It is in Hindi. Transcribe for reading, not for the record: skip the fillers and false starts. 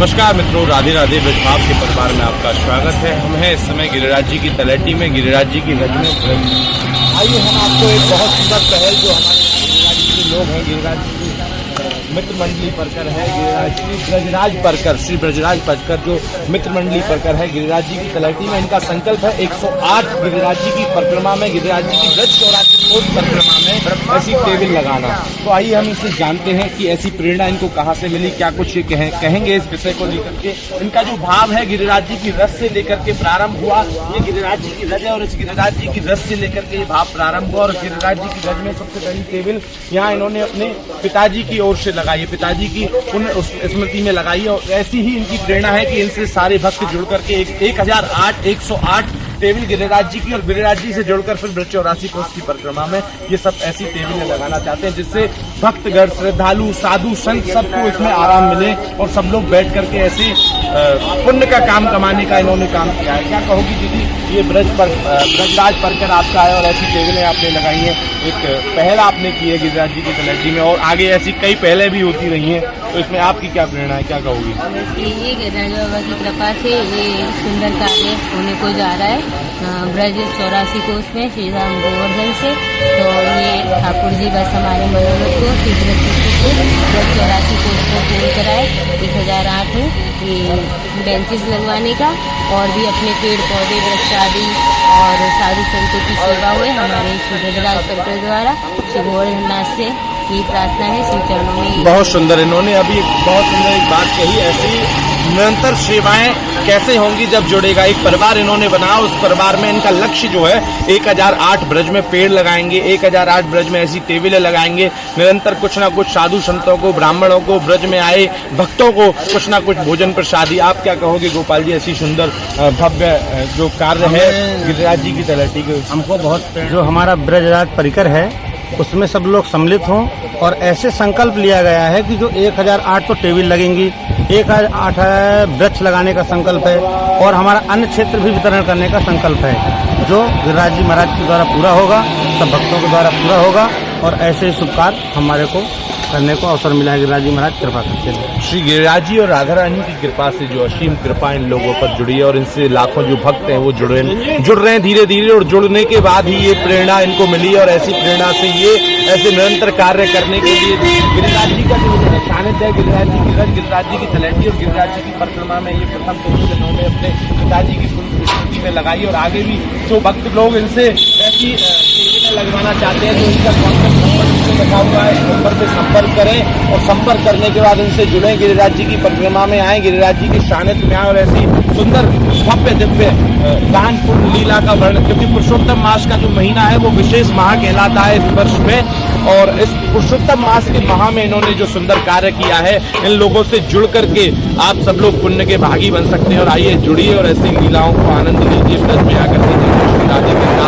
नमस्कार मित्रों, राधे राधे। ब्रजभाव के परिवार में आपका स्वागत है। हम हैं इस समय गिरिराज जी की तलहटी में, गिरिराज जी की रज में। आइए हम आपको एक बहुत सुंदर पहल जो हमारे गिरिराज जी के लोग हैं, गिरिराज जी की मित्र मंडली परकर है, गिरिराज श्री ब्रजराज परकर, श्री ब्रजराज परकर जो मित्र मंडली परकर है गिरिराज जी की तलहटी में। इनका संकल्प है 108 गिरिराज जी की परिक्रमा में, गिरिराज जी की ब्रज 84 परिक्रमा में ऐसी टेबल लगाना। तो आइए हम इनसे जानते हैं कि ऐसी प्रेरणा इनको कहाँ से मिली, क्या कुछ ये कहेंगे इस विषय को लेकर के। इनका जो भाव है गिरिराज जी की रज से लेकर के प्रारंभ हुआ। ये गिरिराज जी की रज है और इस गिरिराज जी की रज से लेकर के ये भाव प्रारंभ हुआ। और गिरिराज जी की रज में सबसे बड़ी टेबल यहाँ इन्होंने अपने पिताजी की ओर से लगाई है, पिताजी की पुण्य स्मृति में लगाई है। और ऐसी ही इनकी प्रेरणा है कि इनसे सारे भक्त जुड़ करके 108 टेबल गिरिराज जी की और गिरिराज जी से जुड़कर फिर ब्रज 84 कोस की परिक्रमा में ये सब ऐसी टेबलें लगाना चाहते हैं जिससे भक्तगण, श्रद्धालु, साधु, संत सबको इसमें आराम मिले और सब लोग बैठ करके ऐसे पुण्य का काम कमाने का इन्होंने काम किया है। क्या कहोगी दीदी, ये ब्रजराज परकर आपका है और ऐसी टेबलें आपने लगाई हैं, एक पहल आपने की है गिरिराज जी की तलहटी में और आगे ऐसी कई पहलें भी होती रही हैं, तो इसमें आपकी क्या प्रेरणा है, क्या कहोगी? ये गिरिराज बाबा की कृपा से ये सुंदर कार्य होने को जा रहा है ब्रज 84 कोस में श्री राम गोवर्धन से। तो ये ठाकुर जी बस हमारे मनोरथ को श्री ब्रज 84 कोस को पूर्ण कराए। 1008 ये बेंचेस लगवाने का और भी अपने पेड़ पौधे, वृक्ष आदि और साधु संतों की सेवा हुए हमारे श्री ब्रजराज परकर द्वारा। श्री गोवर्धन नाथ से ये प्रार्थना है, श्री चरणों में। बहुत सुंदर, इन्होंने अभी बहुत सुंदर एक बात कही। ऐसी निरंतर सेवाएं कैसे होंगी जब जुड़ेगा एक परिवार इन्होंने बनाया। उस परिवार में इनका लक्ष्य जो है 1008 ब्रज में पेड़ लगाएंगे, 1008 ब्रज में ऐसी टेबलें लगाएंगे। निरंतर कुछ ना कुछ साधु संतों को, ब्राह्मणों को, ब्रज में आए भक्तों को कुछ ना कुछ भोजन प्रसादी। आप क्या कहोगे गोपाल जी, ऐसी सुंदर भव्य जो कार्य है गिरिराज जी की तलहटी के? हमको बहुत जो हमारा ब्रजराज परिकर है उसमें सब लोग सम्मिलित हों और ऐसे संकल्प लिया गया है कि जो 1008 तो टेबल लगेंगी, 1008 वृक्ष लगाने का संकल्प है और हमारा अन्य क्षेत्र भी वितरण करने का संकल्प है जो गिरिराज जी महाराज के द्वारा पूरा होगा, सब भक्तों के द्वारा पूरा होगा। और ऐसे ही शुभ कार्य हमारे को करने को अवसर मिला है। गिरिराज जी महाराज कृपा करते हैं। श्री गिरिराज जी और राधा रानी की कृपा से जो असीम कृपा इन लोगों पर जुड़ी है और इनसे लाखों जो भक्त हैं वो जुड़ रहे हैं धीरे धीरे। और जुड़ने के बाद ही ये प्रेरणा इनको मिली और ऐसी प्रेरणा से ये ऐसे निरंतर कार्य करने के लिए गिरिराज जी का जो सानिध्य है, गिरिराज जी की रज, गिरिराज जी की तलहटी और गिरिराज जी की परिक्रमा में ये प्रथम टेबल इन्होंने अपने पिताजी की स्मृति में लगाई। और आगे भी जो भक्त लोग इनसे ऐसी टेबलें लगवाना चाहते हैं तो इनका कॉन्टेक्ट नंबर रखा हुआ है, नंबर पे संपर्क करें और संपर्क करने के बाद इनसे जुड़े, गिरिराज जी की परिक्रमा में आए, गिरिराज जी के सानिध्य में आए और ऐसी सुंदर भव्य दिव्य दान पुण्य लीला का वर्णन। क्योंकि पुरुषोत्तम मास का जो महीना है वो विशेष माह कहलाता है इस वर्ष में और इस पुरुषोत्तम मास के माह में इन्होंने जो सुंदर कार्य किया है, इन लोगों से जुड़ करके आप सब लोग पुण्य के भागी बन सकते हैं। और आइए जुड़िए और ऐसी लीलाओं को आनंद लीजिए ब्रज में आकर के। राधे कृष्ण।